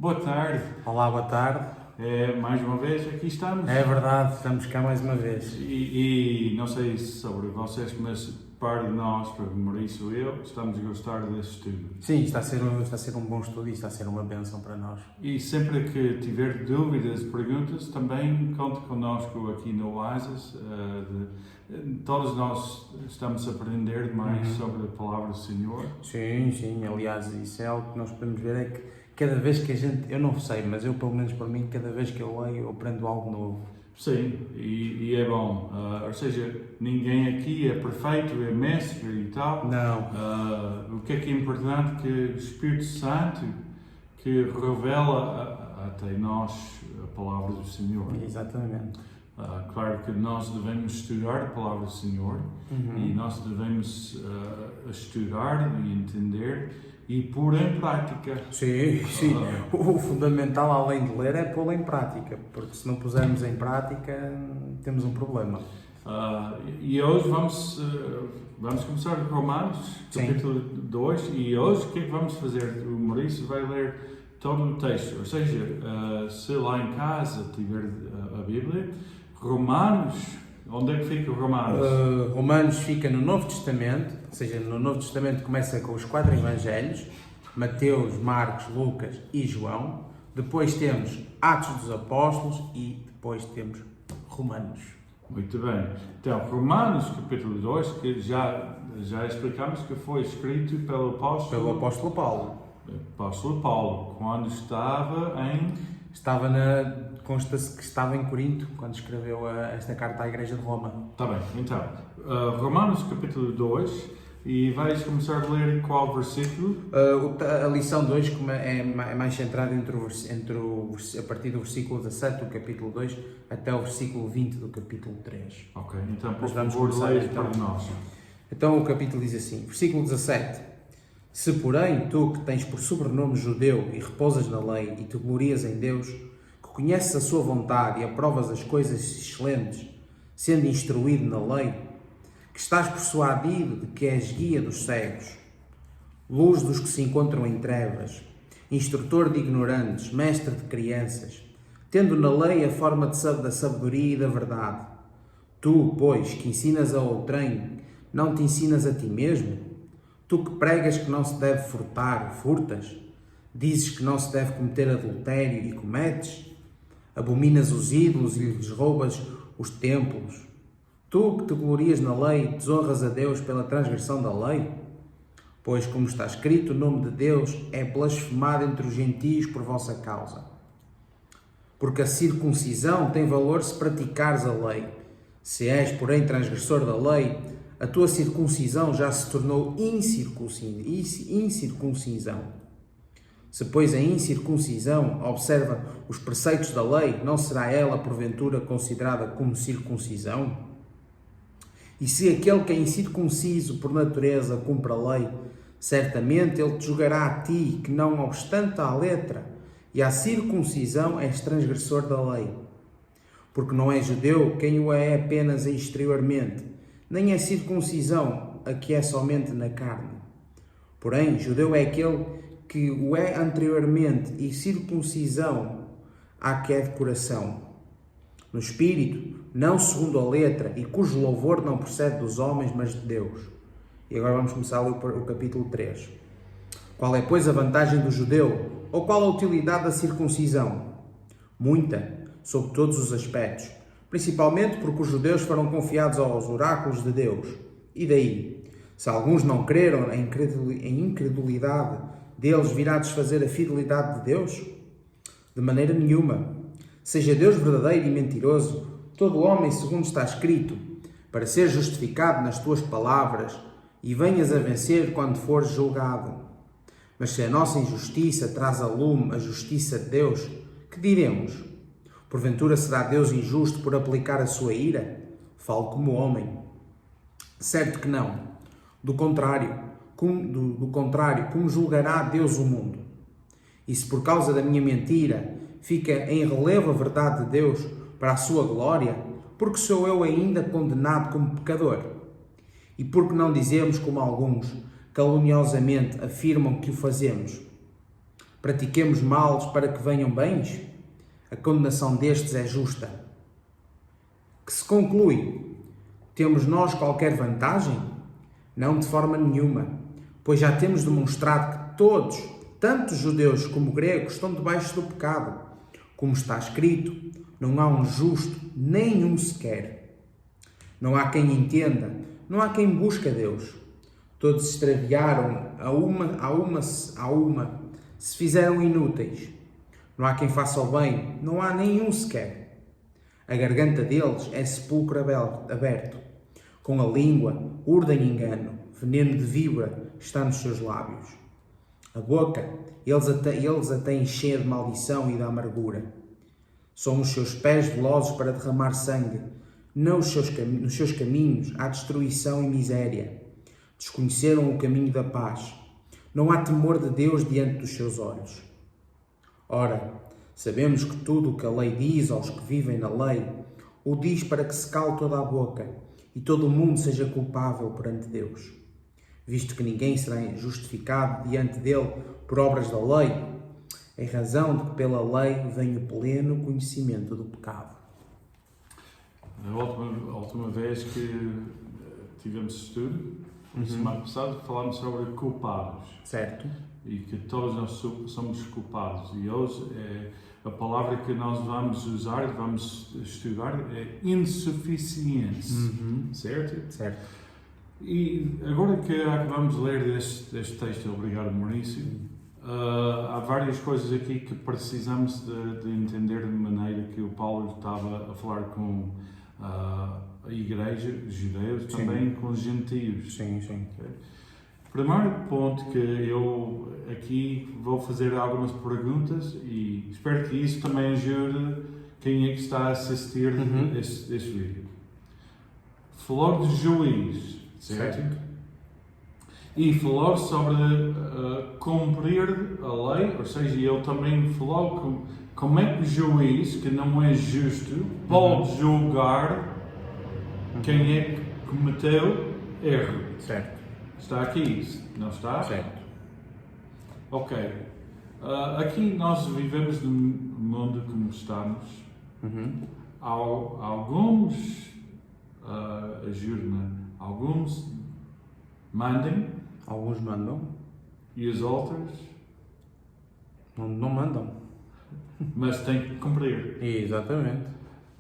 Boa tarde. Olá, boa tarde. Mais uma vez aqui estamos. É verdade, estamos cá mais uma vez. E não sei sobre vocês, mas para nós, para Maurício e eu, estamos a gostar desse estudo. Sim, está a ser um bom estudo e está a ser uma bênção para nós. E sempre que tiver dúvidas, perguntas, também conte connosco aqui no Oasis. Todos nós estamos a aprender mais sobre a palavra do Senhor. Sim, aliás, isso é algo que nós podemos ver, é que cada vez que a gente, eu não sei, mas eu pelo menos para mim, cada vez que eu leio, eu aprendo algo novo. Sim, e é bom. Ou seja, ninguém aqui é perfeito, é mestre e tal. Não. O que é importante? Que o Espírito Santo que revela até nós a palavra do Senhor. Exatamente. Claro que nós devemos estudar a palavra do Senhor e nós devemos estudar e entender e pôr em prática. Sim. O fundamental, além de ler, é pô-lo em prática, porque se não pusermos em prática, temos um problema. E hoje vamos começar com Romanos, capítulo 2, e hoje o que é que vamos fazer? O Maurício vai ler todo o texto, ou seja, se lá em casa tiver a Bíblia, Romanos, onde é que fica Romanos? Romanos fica no Novo Testamento, ou seja, no Novo Testamento começa com os 4 Evangelhos, Mateus, Marcos, Lucas e João. Depois temos Atos dos Apóstolos e depois temos Romanos. Muito bem. Então, Romanos capítulo 2, que já explicamos que foi escrito pelo apóstolo Paulo. Apóstolo Paulo, quando estava em... Consta-se que estava em Corinto, quando escreveu esta carta à Igreja de Roma. Está bem, então, Romanos capítulo 2, e vais começar a ler qual versículo? A lição 2 é mais centrada a partir do versículo 17 do capítulo 2 até o versículo 20 do capítulo 3. Ok, então por vamos favor, começar leia então. para nós. Então o capítulo diz assim, versículo 17: Se porém tu que tens por sobrenome judeu e repousas na lei e te glorias em Deus, que conheces a sua vontade e aprovas as coisas excelentes, sendo instruído na lei, que estás persuadido de que és guia dos cegos, luz dos que se encontram em trevas, instrutor de ignorantes, mestre de crianças, tendo na lei a forma da sabedoria e da verdade. Tu, pois, que ensinas a outrem, não te ensinas a ti mesmo? Tu que pregas que não se deve furtar, furtas? Dizes que não se deve cometer adultério e cometes? Abominas os ídolos e lhes roubas os templos? Tu que te glorias na lei, desonras a Deus pela transgressão da lei? Pois, como está escrito, o nome de Deus é blasfemado entre os gentios por vossa causa. Porque a circuncisão tem valor se praticares a lei. Se és, porém, transgressor da lei, a tua circuncisão já se tornou incircuncisão. Se, pois, a incircuncisão observa os preceitos da lei, não será ela, porventura, considerada como circuncisão? E se aquele que é incircunciso por natureza cumpre a lei, certamente ele te julgará a ti, que não obstante à letra e à circuncisão és transgressor da lei. Porque não é judeu quem o é apenas exteriormente, nem é circuncisão a que é somente na carne. Porém, judeu é aquele que o é anteriormente, e circuncisão a que é de coração, no espírito, não segundo a letra, e cujo louvor não procede dos homens, mas de Deus. E agora vamos começar a ler o capítulo 3. Qual é, pois, a vantagem do judeu? Ou qual a utilidade da circuncisão? Muita, sob todos os aspectos, principalmente porque os judeus foram confiados aos oráculos de Deus. E daí? Se alguns não creram, a incredulidade deles virá desfazer a fidelidade de Deus? De maneira nenhuma. Seja Deus verdadeiro e mentiroso, todo homem, segundo está escrito, para ser justificado nas tuas palavras, e venhas a vencer quando fores julgado. Mas se a nossa injustiça traz a lume a justiça de Deus, que diremos? Porventura será Deus injusto por aplicar a sua ira? Falo como homem. Certo que não. Do contrário, como julgará Deus o mundo? E se por causa da minha mentira fica em relevo a verdade de Deus para a sua glória, porque sou eu ainda condenado como pecador? E porque não dizemos como alguns caluniosamente afirmam que o fazemos? Pratiquemos males para que venham bens? A condenação destes é justa. Que se conclui: temos nós qualquer vantagem? Não de forma nenhuma, pois já temos demonstrado que todos, tanto judeus como gregos, estão debaixo do pecado. Como está escrito, não há um justo, nenhum sequer. Não há quem entenda, não há quem busque a Deus. Todos se extraviaram, a uma, se fizeram inúteis. Não há quem faça o bem, não há nenhum sequer. A garganta deles é sepulcro aberto. Com a língua urdem engano, veneno de víbora está nos seus lábios. A boca, eles a têm cheia de maldição e de amargura. São os seus pés velozes para derramar sangue. Nos seus caminhos há destruição e miséria. Desconheceram o caminho da paz. Não há temor de Deus diante dos seus olhos. Ora, sabemos que tudo o que a lei diz aos que vivem na lei, o diz para que se cale toda a boca e todo o mundo seja culpável perante Deus. Visto que ninguém será justificado diante dele por obras da lei, em razão de que pela lei vem o pleno conhecimento do pecado. A última vez que tivemos estudo, na semana passada, falámos sobre culpados. Certo. E que todos nós somos culpados. E hoje a palavra que nós vamos usar, vamos estudar, é insuficiência. Certo? Certo. E agora que acabamos de ler este texto, obrigado Maurício, há várias coisas aqui que precisamos de entender de maneira que o Paulo estava a falar com a igreja, os judeus, também com os gentios. Sim, sim. Okay? Primeiro ponto que eu aqui vou fazer algumas perguntas e espero que isso também ajude quem é que está a assistir este vídeo. Falou de juiz, certo? E falou sobre cumprir a lei, ou seja, ele também falou como é que o juiz, que não é justo, pode julgar quem é que cometeu erro. Certo. Está aqui, não está? Certo. Ok. Aqui nós vivemos no mundo como estamos. Alguns, ajude-me, alguns mandem. Alguns mandam. E os outros? Não mandam. Mas têm que cumprir. Exatamente.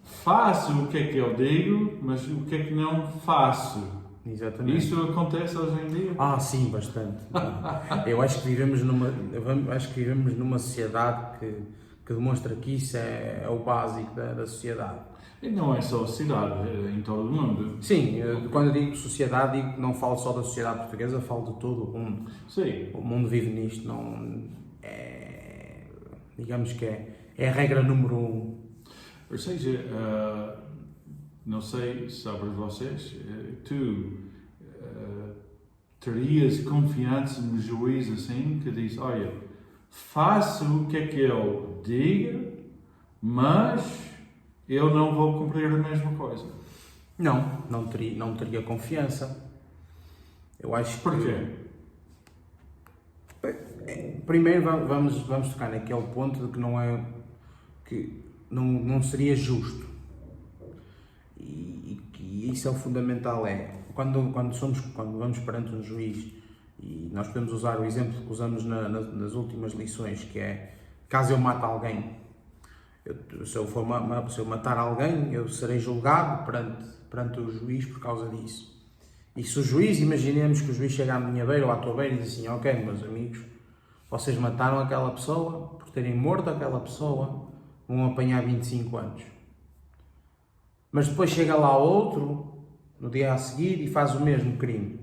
Faço o que é que eu digo, mas o que é que não faço. Exatamente. Isso acontece hoje em dia? Sim, bastante. Eu acho que vivemos numa sociedade que demonstra que isso é o básico da sociedade. E não é só a cidade, é em todo o mundo. Sim, quando eu digo sociedade, não falo só da sociedade portuguesa, falo de todo o mundo. Sim. O mundo vive nisto, digamos que é a regra número 1. Ou seja, não sei sobre vocês, tu terias confiança no juiz assim, que diz, olha, faço o que é que eu digo, mas eu não vou cumprir a mesma coisa. Não teria confiança. Eu acho que... Porquê? Primeiro vamos tocar naquele ponto de que não seria justo. E isso é o fundamental, quando vamos perante um juiz, e nós podemos usar o exemplo que usamos nas últimas lições, que é, caso eu mate alguém, se eu matar alguém, eu serei julgado perante o juiz por causa disso. E se o juiz, imaginemos que o juiz chega à minha beira ou à tua beira e diz assim, ok, meus amigos, vocês mataram aquela pessoa, por terem morto aquela pessoa, vão apanhar 25 anos. Mas depois chega lá outro, no dia a seguir, e faz o mesmo crime.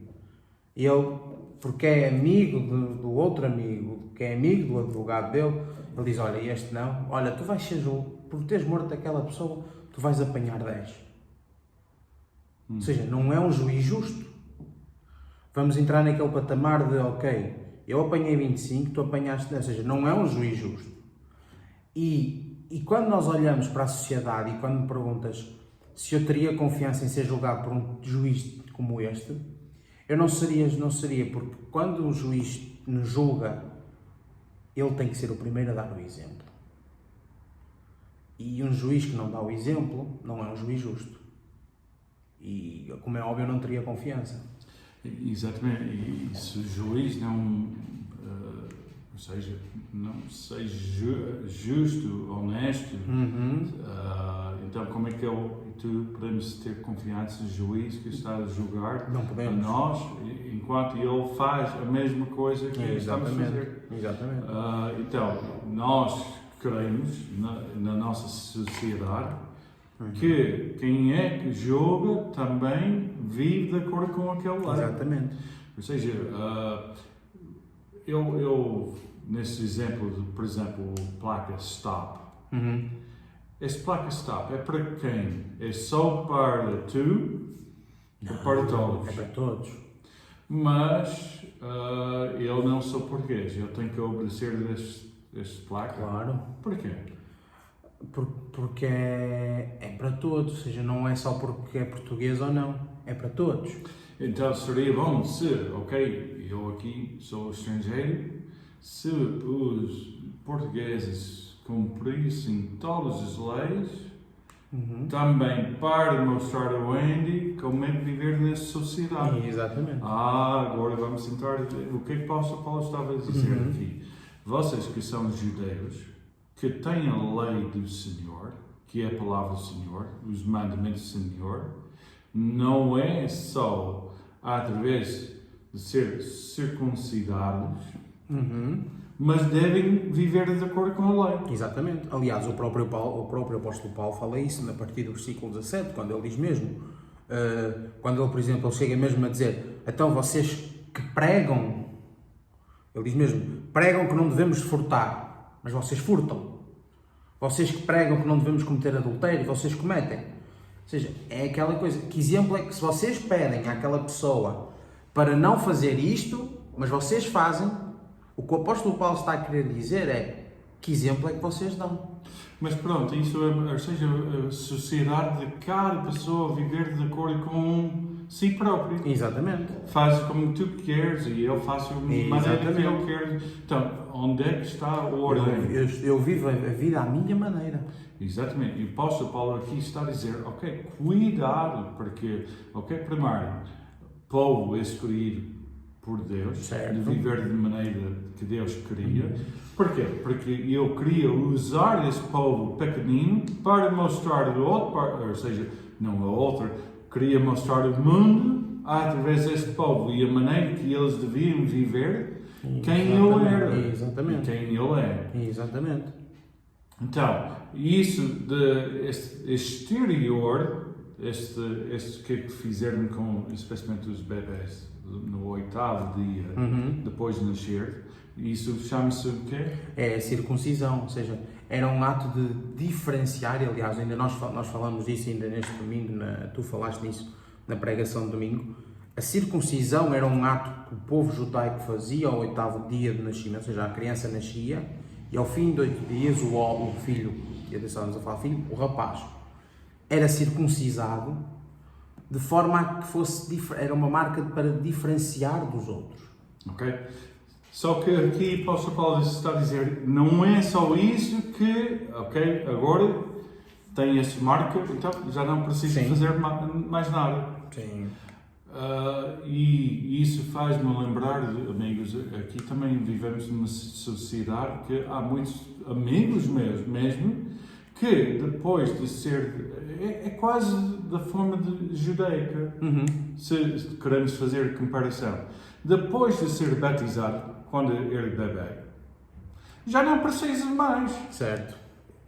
E ele, porque é amigo do outro amigo, que é amigo do advogado dele, ele diz, olha, este não, olha, tu vais ser julgado, por teres morto aquela pessoa, tu vais apanhar 10. Ou seja, não é um juiz justo. Vamos entrar naquele patamar de, ok, eu apanhei 25, tu apanhaste 10. Ou seja, não é um juiz justo. E quando nós olhamos para a sociedade e quando me perguntas se eu teria confiança em ser julgado por um juiz como este, eu não seria, porque quando o juiz nos julga ele tem que ser o primeiro a dar o exemplo. E um juiz que não dá o exemplo não é um juiz justo. E, como é óbvio, eu não teria confiança. Exatamente, e se o juiz não, ou seja, não seja justo, honesto, então como é que tu podemos ter confiança no juiz que está a julgar Não a podemos. nós, enquanto ele faz a mesma coisa que estamos a fazer? Exatamente. Então, nós queremos, na nossa sociedade, que quem é que julga também vive de acordo com aquele lei. Exatamente. Ou seja, eu nesse exemplo, por exemplo, placa stop. Esse placa stop é para quem? É só para tu ou para todos? É para todos. Mas eu não sou português, eu tenho que obedecer este placa. Claro. Porquê? Porque é para todos, ou seja, não é só porque é português ou não, é para todos. Então seria bom se, ok, eu aqui sou estrangeiro, se os portugueses cumprissem todas as leis, também para mostrar ao Andy como é que viver nessa sociedade. Exatamente. Agora vamos tentar o que é que o apóstolo Paulo estava a dizer aqui. Vocês que são judeus, que têm a lei do Senhor, que é a palavra do Senhor, os mandamentos do Senhor, não é só através de ser circuncidados, mas devem viver de acordo com a lei. Exatamente. Aliás, o próprio apóstolo Paulo fala isso a partir do versículo 17, quando ele diz mesmo, quando ele, por exemplo, ele chega mesmo a dizer, então vocês que pregam, ele diz mesmo, pregam que não devemos furtar, mas vocês furtam. Vocês que pregam que não devemos cometer adultério, vocês cometem. Ou seja, é aquela coisa, que exemplo é que se vocês pedem àquela pessoa para não fazer isto, mas vocês fazem, o que o apóstolo Paulo está a querer dizer é, que exemplo é que vocês dão? Mas pronto, isso é, ou seja, a sociedade de cada pessoa viver de acordo com si próprio. Exatamente. Faz como tu queres e eu faço da maneira que eu quero. Então, onde é que está a ordem? Eu vivo a vida à minha maneira. Exatamente. E o apóstolo Paulo aqui está a dizer, ok, cuidado, porque, ok, primeiro, povo escolhido por Deus, certo, de viver de maneira que Deus queria. Porquê? Porque eu queria usar esse povo pequenino para mostrar ao outro, ou seja, não ao outro, queria mostrar ao mundo, através desse povo e a maneira que eles deviam viver, quem ele era. Exatamente. E quem ele é. Exatamente. Então, isso de este exterior, este que fizeram com, especialmente os bebés, no 8º dia depois de nascer, isso chama-se o quê? É a circuncisão, ou seja, era um ato de diferenciar, aliás, ainda nós falamos disso ainda neste domingo, tu falaste nisso na pregação de domingo. A circuncisão era um ato que o povo judaico fazia ao 8º dia de nascimento, ou seja, a criança nascia e ao fim de 8 dias o filho, e estamos a falar filho, o rapaz, era circuncisado de forma a que fosse, era uma marca para diferenciar dos outros. Ok? Só que aqui o apóstolo Paulo está a dizer, não é só isso que, ok, agora tem essa marca, então já não precisa fazer mais nada. Sim. E isso faz-me lembrar, amigos, aqui também vivemos numa sociedade que há muitos amigos mesmo que depois de ser, é quase da forma judaica, se queremos fazer comparação, depois de ser batizado, quando era bebê, já não precisa mais. Certo.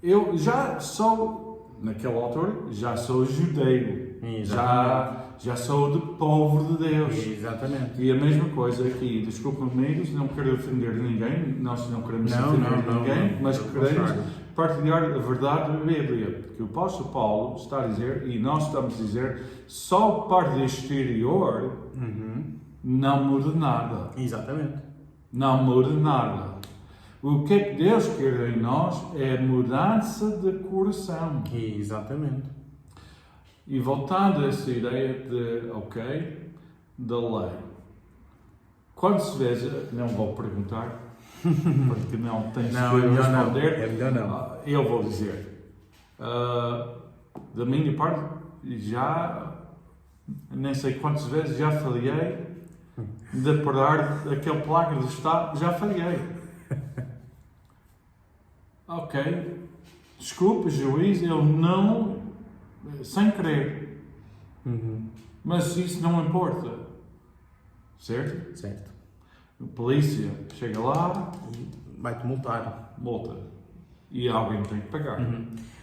Eu já sou, naquela altura, já sou judeu. Já sou do povo de Deus. Exatamente. E a mesma coisa aqui, desculpa amigos, não quero ofender ninguém, nós não queremos ofender ninguém, mas queremos partilhar a verdade da Bíblia. Porque o apóstolo Paulo está a dizer, e nós estamos a dizer, só parte exterior não muda nada. Exatamente. Não muda nada. O que é que Deus quer em nós é mudança de coração. Exatamente. E voltando a essa ideia de, ok, da lei. Quando se vê, não vou perguntar, porque não tens Não, que é melhor não. responder. É melhor não. Eu vou dizer, da minha parte, já nem sei quantas vezes já falhei de parar aquele placa de Estado, já falhei. Ok, desculpe, juiz, eu não, sem querer, mas isso não importa, certo? Certo. A polícia chega lá, Vai-te multar. multa, e alguém tem que pagar.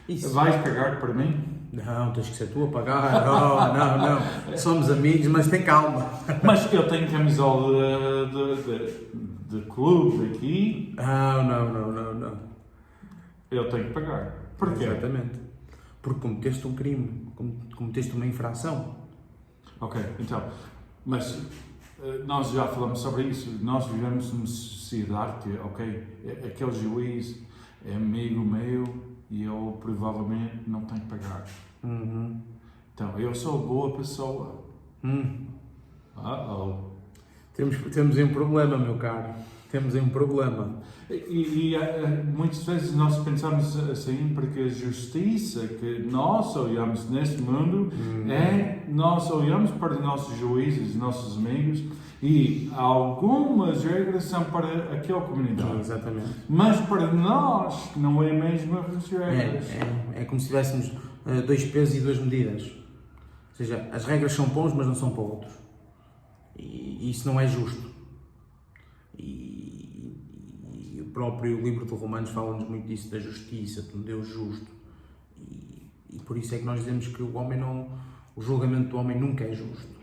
Isso. Vais pagar para mim? Não, tens que ser tu a pagar. Oh, não. Somos amigos, mas tem calma. Mas eu tenho camisola de clube aqui, Não. eu tenho que pagar. Porquê? Exatamente. Porque cometeste um crime, cometeste uma infração. Ok, então, mas nós já falamos sobre isso. Nós vivemos numa sociedade que, ok, aquele juiz é amigo meu e eu provavelmente não tenho que pagar. Então, eu sou boa pessoa. Temos aí um problema, meu caro. Temos aí um problema. E muitas vezes nós pensamos assim porque a justiça que nós olhamos neste mundo nós olhamos para os nossos juízes, nossos amigos, e algumas regras são para aquela comunidade. Exatamente. Mas para nós não é mesmo as regras. É como se tivéssemos 2 pesos e 2 medidas. Ou seja, as regras são para uns, mas não são para outros. E isso não é justo. E o próprio livro de Romanos fala-nos muito disso, da justiça, de um Deus justo. E por isso é que nós dizemos que o julgamento do homem nunca é justo.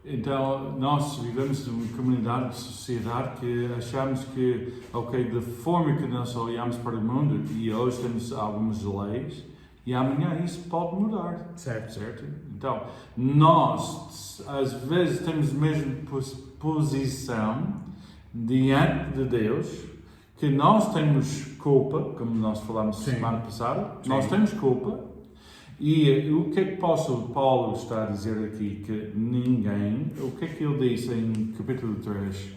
Então, nós vivemos numa comunidade, sociedade, que achamos que, ok, da forma que nós olhamos para o mundo, e hoje temos algumas leis, e amanhã isso pode mudar. Certo? Então, nós, às vezes, temos a mesma posição diante de Deus, que nós temos culpa, como nós falamos semana passada, nós temos culpa. E o que é que Paulo está a dizer aqui? Que ninguém, o que é que ele diz em capítulo 3?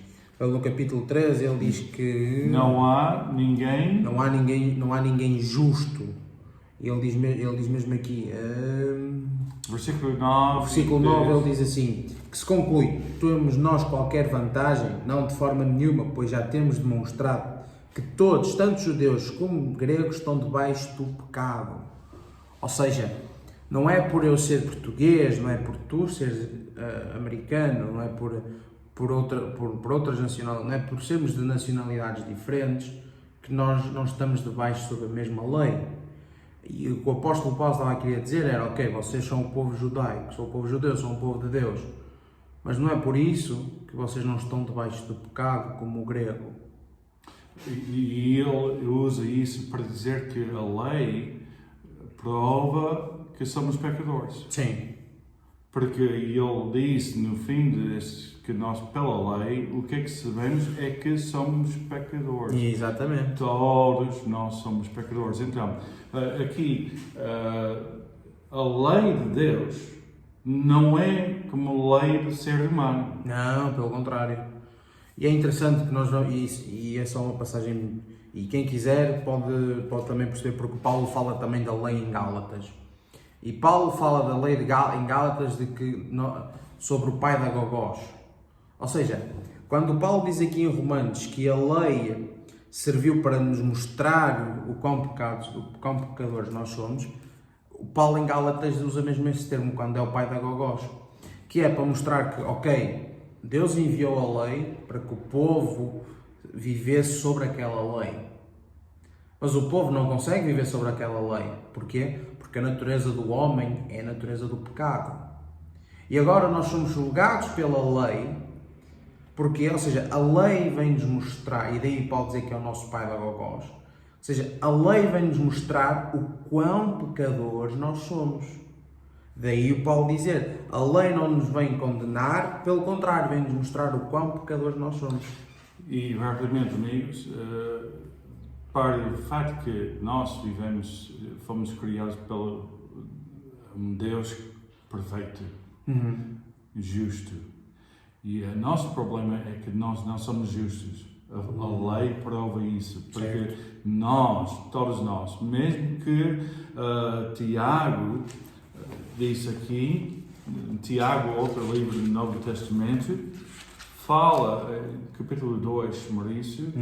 No capítulo 3 ele diz que não há ninguém justo. Ele diz mesmo aqui, versículo 9, versículo 9 ele diz assim, que se conclui, temos nós qualquer vantagem? Não, de forma nenhuma, pois já temos demonstrado que todos, tanto judeus como gregos, estão debaixo do pecado. Ou seja, não é por eu ser português, não é por tu seres americano, não é por outras nacionalidades, não é por sermos de nacionalidades diferentes que nós não estamos debaixo sob a mesma lei. E o que o apóstolo Paulo estava a querer dizer era, ok, vocês são o povo judaico, são o povo judeu, são o povo de Deus, mas não é por isso que vocês não estão debaixo do pecado como o grego. E ele usa isso para dizer que a lei prova que somos pecadores. Sim. Porque ele disse no fim que nós, pela lei, o que é que sabemos é que somos pecadores. Exatamente. Todos nós somos pecadores. Então, aqui, a lei de Deus não é como a lei do ser humano. Não, pelo contrário. E é interessante que nós e é só uma passagem, e quem quiser pode também perceber, porque Paulo fala também da lei em Gálatas. E Paulo fala da lei em Gálatas sobre o pai da Gogós. Ou seja, quando Paulo diz aqui em Romanos que a lei serviu para nos mostrar o quão pecadores nós somos, o Paulo em Gálatas usa mesmo esse termo, quando é o pai da Gogós, que é para mostrar que, ok, Deus enviou a lei para que o povo vivesse sobre aquela lei. Mas o povo não consegue viver sobre aquela lei. Porquê? Porque a natureza do homem é a natureza do pecado. E agora nós somos julgados pela lei, porque, ou seja, a lei vem-nos mostrar, e daí Paulo dizer que é o nosso pai da Gogós, ou seja, a lei vem-nos mostrar o quão pecadores nós somos. Daí o Paulo dizer, a lei não nos vem condenar, pelo contrário, vem-nos mostrar o quão pecadores nós somos. E rapidamente, amigos, para o facto que nós fomos criados pelo um Deus perfeito, justo. E o nosso problema é que nós não somos justos. A lei prova isso, porque nós, todos nós, mesmo que Tiago disse aqui, Tiago, outro livro do Novo Testamento, fala, capítulo 2, Maurício,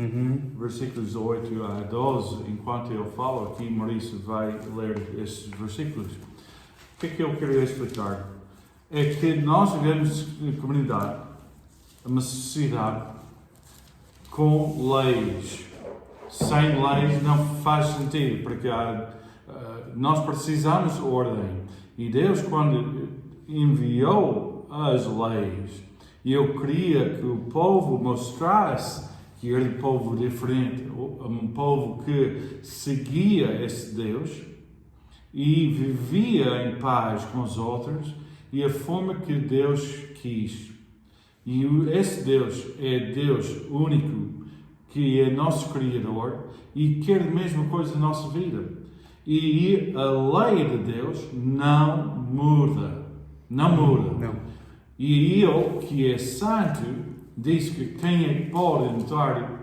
versículos 8 a 12, enquanto eu falo aqui, Maurício vai ler esses versículos. O que é que eu queria explicar? É que nós vivemos em comunidade, uma sociedade com leis. Sem leis não faz sentido, porque nós precisamos de ordem. E Deus, quando enviou as leis, eu queria que o povo mostrasse que era um povo diferente, um povo que seguia esse Deus e vivia em paz com os outros e a forma que Deus quis. E esse Deus é Deus único, que é nosso Criador e quer a mesma coisa na nossa vida. E a lei de Deus não muda. Não muda. Não. E Ele, que é santo, diz que quem é que pode entrar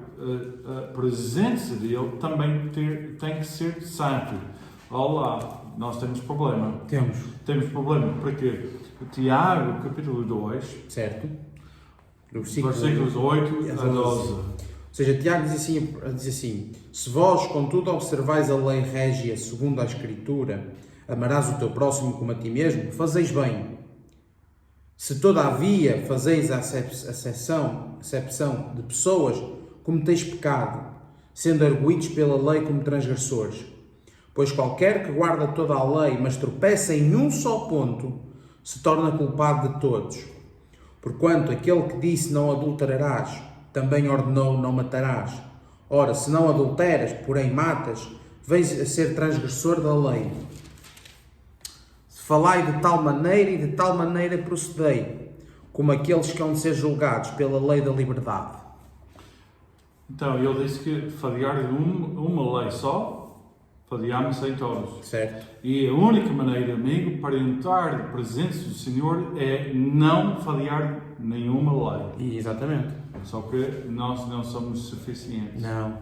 a presença dele também tem que ser santo. Olá, nós temos problema. Temos problema, porque Tiago, capítulo 2, certo. versículos 8 a 12. Ou seja, Tiago diz assim: se vós, contudo, observais a lei régia segundo a Escritura, amarás o teu próximo como a ti mesmo, fazeis bem. Se todavia fazeis a acepção de pessoas, cometeis pecado, sendo arguidos pela lei como transgressores. Pois qualquer que guarda toda a lei, mas tropeça em um só ponto, se torna culpado de todos. Porquanto aquele que disse não adulterarás, também ordenou não matarás. Ora, se não adulteras, porém matas, vens a ser transgressor da lei. Falai de tal maneira e de tal maneira procedei, como aqueles que hão de ser julgados pela lei da liberdade. Então, ele disse que falhar de uma lei só, falhamos em todos. Certo. E a única maneira, amigo, para entrar na presença do Senhor é não falhar nenhuma lei. Exatamente. Só que nós não somos suficientes. Não.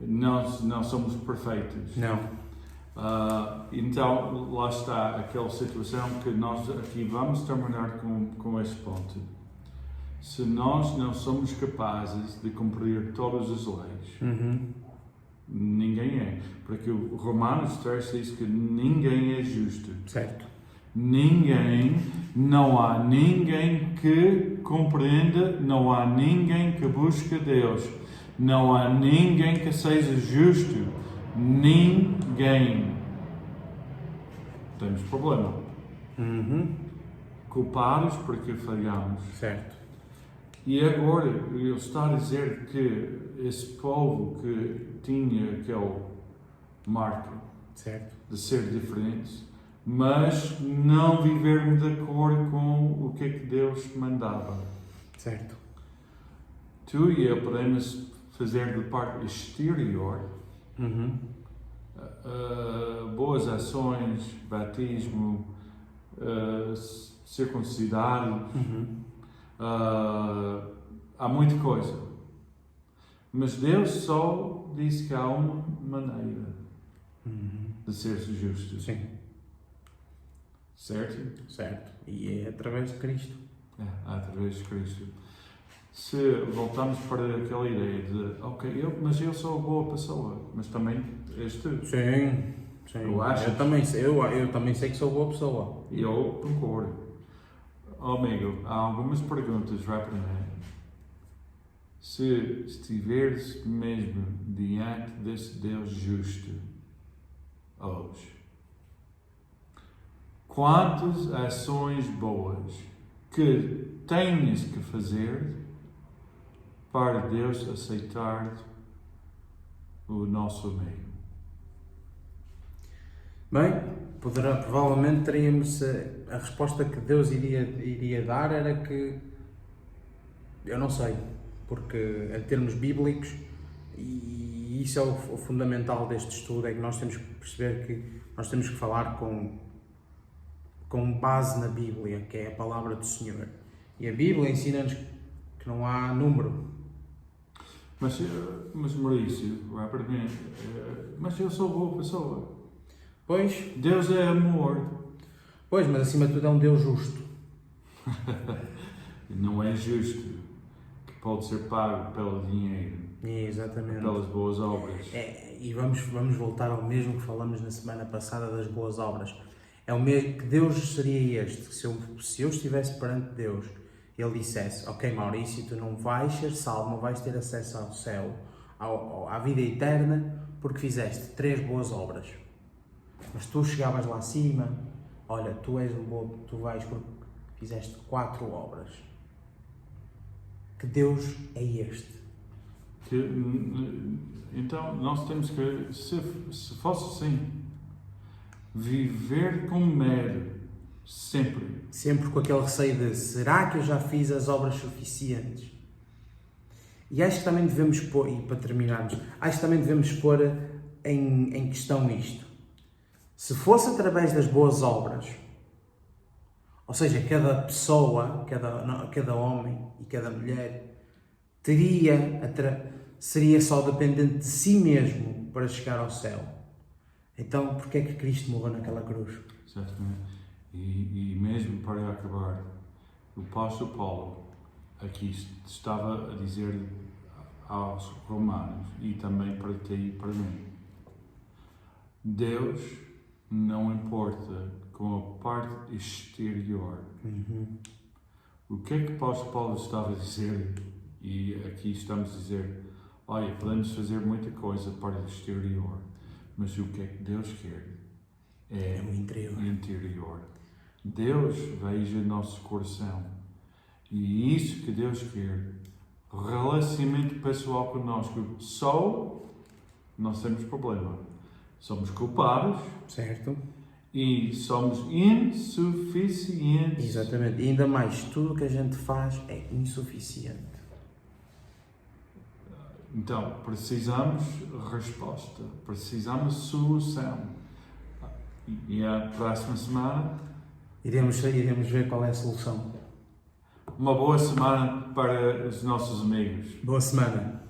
Nós não somos perfeitos. Não. Então, lá está aquela situação que nós aqui vamos terminar com este ponto. Se nós não somos capazes de cumprir todas as leis, ninguém é. Porque o Romanos 3 diz que ninguém é justo. Certo. Não há ninguém que compreenda, não há ninguém que busque Deus, não há ninguém que seja justo. Ninguém. Temos problema. Culpados porque falhamos. Certo. E agora ele está a dizer que esse povo que tinha aquele marco Certo. de ser diferentes, mas não vivermos de acordo com o que é que Deus mandava. Certo. Tu e eu podemos fazer de parte exterior boas ações, batismo, circuncidado, há muita coisa. Mas Deus só disse que há uma maneira de ser justo. Sim. Certo? Certo. E é através de Cristo. Através de Cristo. Se voltamos para aquela ideia de, mas eu sou boa pessoa, mas também és tu. Sim. Eu acho. Eu também sei que sou boa pessoa. Eu concordo. Amigo, há algumas perguntas rapidamente. Se estiveres mesmo diante desse Deus justo hoje, quantas ações boas que tens que fazer para Deus aceitar o nosso amigo? Bem, provavelmente teríamos a resposta que Deus iria dar era que eu não sei, porque em termos bíblicos, e isso é o fundamental deste estudo, é que nós temos que perceber que nós temos que falar com base na Bíblia, que é a palavra do Senhor. E a Bíblia ensina-nos que não há número. Mas Maurício, vai para mim, mas eu sou boa pessoa. Pois, Deus é amor. pois, mas acima de tudo é um Deus justo. Não é justo que pode ser pago pelo dinheiro, Exatamente. pelas boas obras. E vamos voltar ao mesmo que falamos na semana passada das boas obras. É o mesmo que Deus seria este. Se eu estivesse perante Deus, Ele dissesse: ok, Maurício, tu não vais ser salvo, não vais ter acesso ao céu, à vida eterna, porque fizeste 3 boas obras. Mas tu chegavas lá acima, olha, tu és tu vais porque fizeste 4 obras. Que Deus é este? Então, nós temos que, se fosse assim, viver com medo, sempre. Sempre com aquele receio de: será que eu já fiz as obras suficientes? E acho que também devemos pôr, e para terminarmos, acho que também devemos pôr em questão isto. Se fosse através das boas obras, ou seja, cada pessoa, cada homem e cada mulher seria só dependente de si mesmo para chegar ao céu. Então, porquê é que Cristo morreu naquela cruz? Exatamente. E mesmo para acabar, o apóstolo Paulo aqui estava a dizer aos romanos e também para ti e para mim: Deus não importa com a parte exterior. O que é que o apóstolo Paulo estava a dizer? E aqui estamos a dizer: olha, podemos fazer muita coisa para o exterior, mas o que é que Deus quer é o interior. Deus veja nosso coração. E isso que Deus quer, relacionamento pessoal conosco. Só nós temos problema. Somos culpados. Certo? E somos insuficientes. Exatamente. E ainda mais, tudo o que a gente faz é insuficiente. Então, precisamos resposta. Precisamos solução. E a próxima semana Iremos ver qual é a solução. uma boa semana para os nossos amigos. Boa semana.